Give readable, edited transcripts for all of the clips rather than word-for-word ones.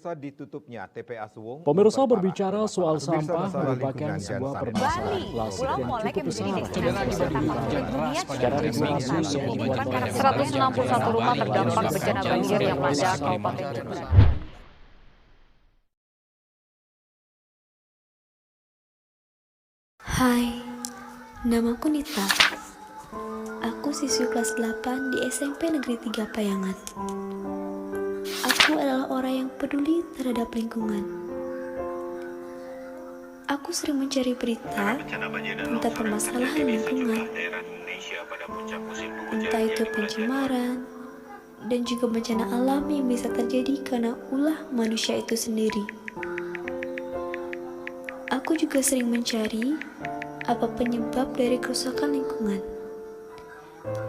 Pemirsa, ditutupnya TPA Suwung. Pemirsa, berbicara soal sampah merupakan sebuah permasalahan klasik yang cukup besar secara regulasi yang dibuat oleh 161 rumah terdampak bencana banjir yang melanda Kabupaten Jember. Hai, namaku Nita. Aku siswi kelas 8 di SMP Negeri 3 Payangan. Aku adalah orang yang peduli terhadap lingkungan. Aku sering mencari berita tentang permasalahan lingkungan, entah itu pencemaran, dan juga bencana alam yang bisa terjadi karena ulah manusia itu sendiri. Aku juga sering mencari apa penyebab dari kerusakan lingkungan,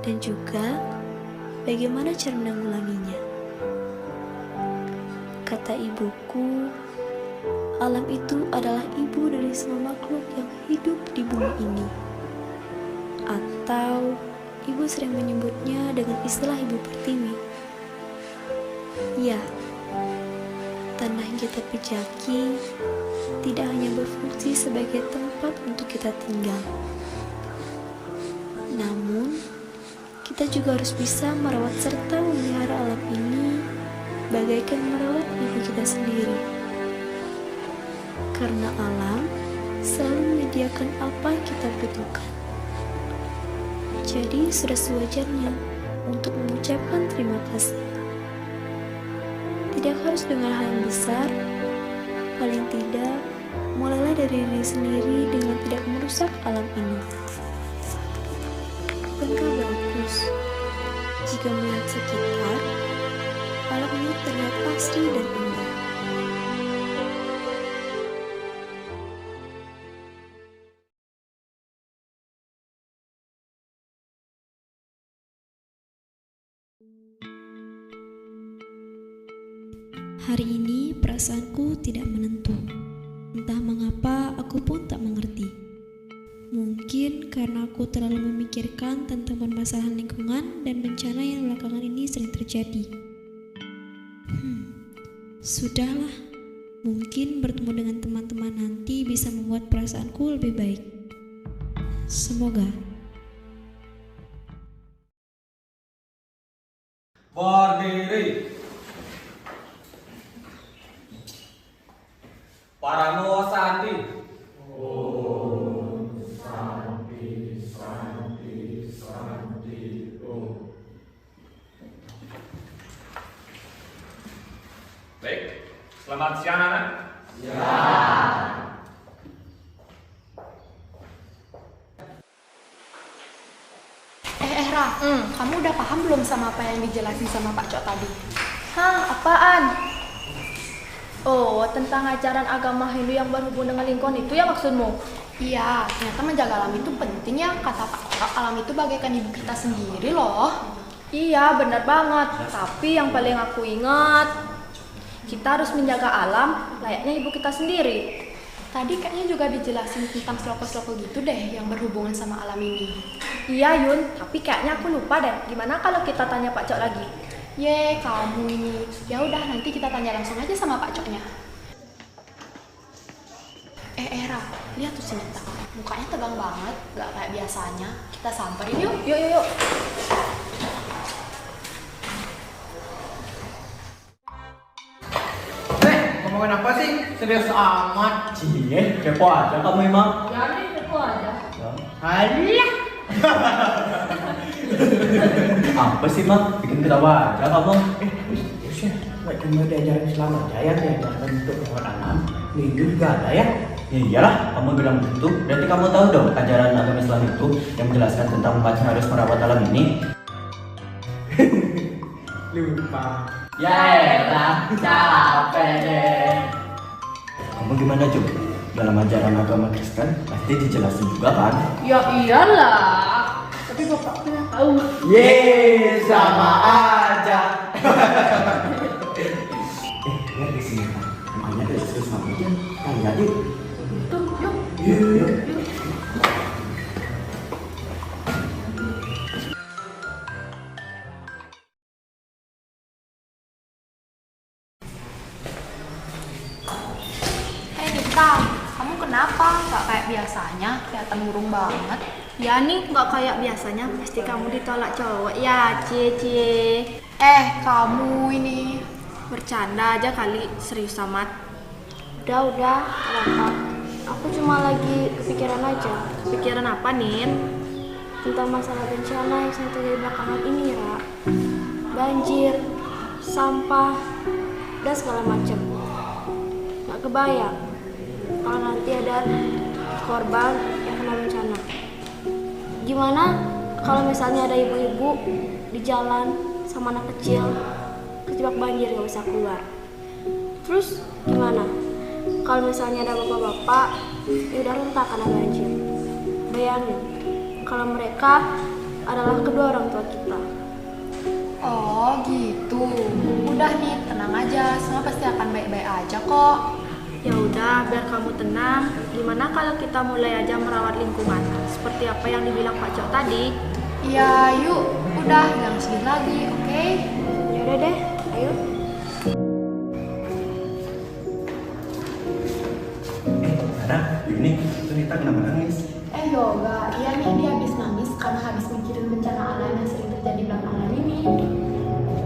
dan juga bagaimana cara menanggulanginya. Kata ibuku, alam itu adalah ibu dari semua makhluk yang hidup di bumi ini. Atau ibu sering menyebutnya dengan istilah ibu pertiwi. Ya, tanah yang kita pijaki tidak hanya berfungsi sebagai tempat untuk kita tinggal, namun kita juga harus bisa merawat serta memelihara alam ini bagaikan merawat ibu kita sendiri. Karena alam selalu menyediakan apa yang kita butuhkan. Jadi sudah sewajarnya untuk mengucapkan terima kasih. Tidak harus dengan hal yang besar, paling tidak mulailah dari diri sendiri dengan tidak merusak alam ini. Bukankah bagus jika melihat sekitar, alam ini terlihat asri dan indah. Hari ini perasaanku tidak menentu. Entah mengapa aku pun tak mengerti. Mungkin karena aku terlalu memikirkan tentang permasalahan lingkungan dan bencana yang belakangan ini sering terjadi. Sudahlah, mungkin bertemu dengan teman-teman nanti bisa membuat perasaanku lebih baik. Semoga. Berdiri. Parano Santi. Om Santi, Santi, Santi, Om. Baik, selamat siang anak. Ya. Ra, kamu udah paham belum sama apa yang dijelasin sama Pak Cok tadi? Hah, apaan? Oh, tentang ajaran agama Hindu yang berhubungan dengan lingkungan itu ya maksudmu? Iya, ternyata menjaga alam itu penting ya. Kata Pak Cok, alam itu bagaikan ibu kita sendiri loh. Iya, benar banget. Tapi yang paling aku ingat, kita harus menjaga alam layaknya ibu kita sendiri. Tadi kayaknya juga dijelasin tentang sloka-sloka gitu deh yang berhubungan sama alam ini. Iya Yun, tapi kayaknya aku lupa deh. Gimana kalau kita tanya Pak Cok lagi? Ye, kamu ini. Ya udah, nanti kita tanya langsung aja sama Pak Coknya. Ra, lihat tuh si Nita. Mukanya tegang banget, gak kayak biasanya. Kita samperin yuk. Yuk. Ngomongin apa sih? Serius amat. Cie, kepo aja kamu emang. Jadi kepo aja. Alah. Apa sih Mak? Bikin ketawa aja kamu. Ya, baik kamu diajarin selama jaya, diajarin untuk hewan alam. Minggu juga ada ya? Ya iyalah, kamu bilang begitu. Berarti kamu tahu dong ajaran agama Islam itu yang menjelaskan tentang umat harus merawat alam ini. Lupa. Ya elah, capek deh. Kamu gimana Jum? Dalam ajaran agama Kristen pasti dijelasin juga kan? Ya iyalah. Tapi bapak tidak tahu. Yeay, sama aja. Lihat di sini kan, namanya ada Yesus namanya. Kan jadi. Tuh, yuk. Yuk. Intan, kamu kenapa? Gak kayak biasanya, kelihatan murung banget. Ya nih, nggak kayak biasanya, pasti kamu ditolak cowok ya, cie. Kamu ini. Bercanda aja kali, serius amat. Udah, apa? Aku cuma lagi kepikiran aja. Kepikiran apa, Nin? Tentang masalah bencana yang saya terjadi belakangan ini, Ra. Banjir, sampah, dan segala macam. Gak kebayang kalau nanti ada korban yang kena bencana. Gimana kalau misalnya ada ibu-ibu di jalan sama anak kecil kejebak banjir gak bisa keluar? Terus gimana kalau misalnya ada bapak-bapak yang udah rentak karena banjir? Bayangin kalau mereka adalah kedua orang tua kita. Oh gitu. Udah nih, tenang aja, semua pasti akan baik-baik aja kok. Ya udah, biar kamu tenang. Gimana kalau kita mulai aja merawat lingkungan seperti apa yang dibilang Pak Cok tadi? Ya yuk, udah jangan sedih lagi, oke? Ya udah deh, ayo. Ada, ini itu Nita kenapa nangis? Yoga, iya nih dia habis nangis karena habis mikirin bencana alam yang sering terjadi belakangan ini.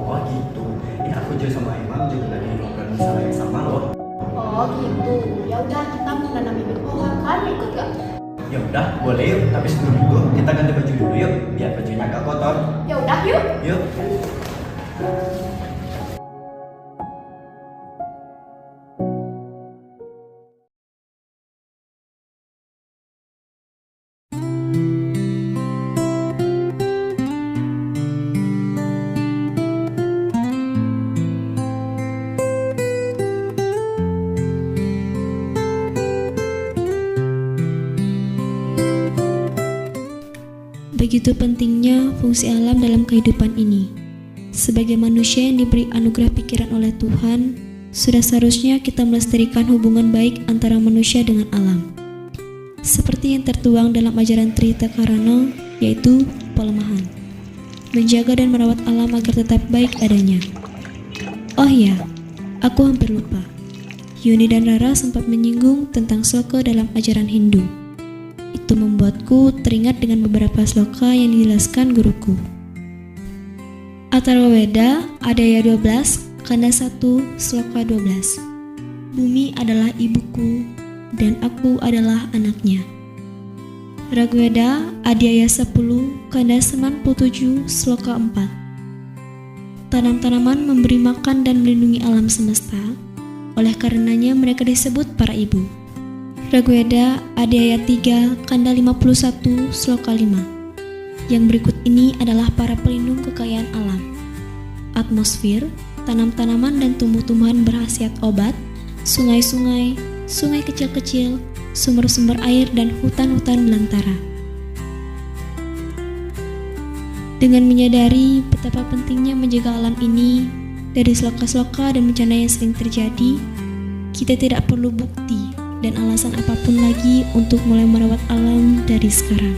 Oh gitu. Ya aku juga sama Imam juga lagi ngobrol masalah yang sama loh. Oh gitu. Ya udah kita mau nanam bibit pohon kan, ikut gak? Ya udah, boleh yuk. Tapi sebelum itu kita ganti baju dulu yuk, biar bajunya gak kotor. Ya udah yuk. Yuk. Begitu pentingnya fungsi alam dalam kehidupan ini. Sebagai manusia yang diberi anugerah pikiran oleh Tuhan, sudah seharusnya kita melestarikan hubungan baik antara manusia dengan alam. Seperti yang tertuang dalam ajaran Trita Karana, yaitu pelemahan. Menjaga dan merawat alam agar tetap baik adanya. Oh ya, aku hampir lupa. Yuni dan Rara sempat menyinggung tentang sloka dalam ajaran Hindu. Itu membuatku teringat dengan beberapa sloka yang dijelaskan guruku. Atharva Veda, Adhyaya 12, Kanda 1, Sloka 12. Bumi adalah ibuku, dan aku adalah anaknya. Rigveda, Adhyaya 10, Kanda 97, Sloka 4. Tanam-tanaman memberi makan dan melindungi alam semesta, oleh karenanya mereka disebut para ibu. Rigveda, Adhyaya 3, Kanda 51, Sloka 5. Yang berikut ini adalah para pelindung kekayaan alam. Atmosfer, tanam-tanaman dan tumbuh-tumbuhan berkhasiat obat, sungai-sungai, sungai kecil-kecil, sumber-sumber air dan hutan-hutan belantara. Dengan menyadari betapa pentingnya menjaga alam ini dari sloka-sloka dan bencana yang sering terjadi, kita tidak perlu bukti dan alasan apapun lagi untuk mulai merawat alam dari sekarang.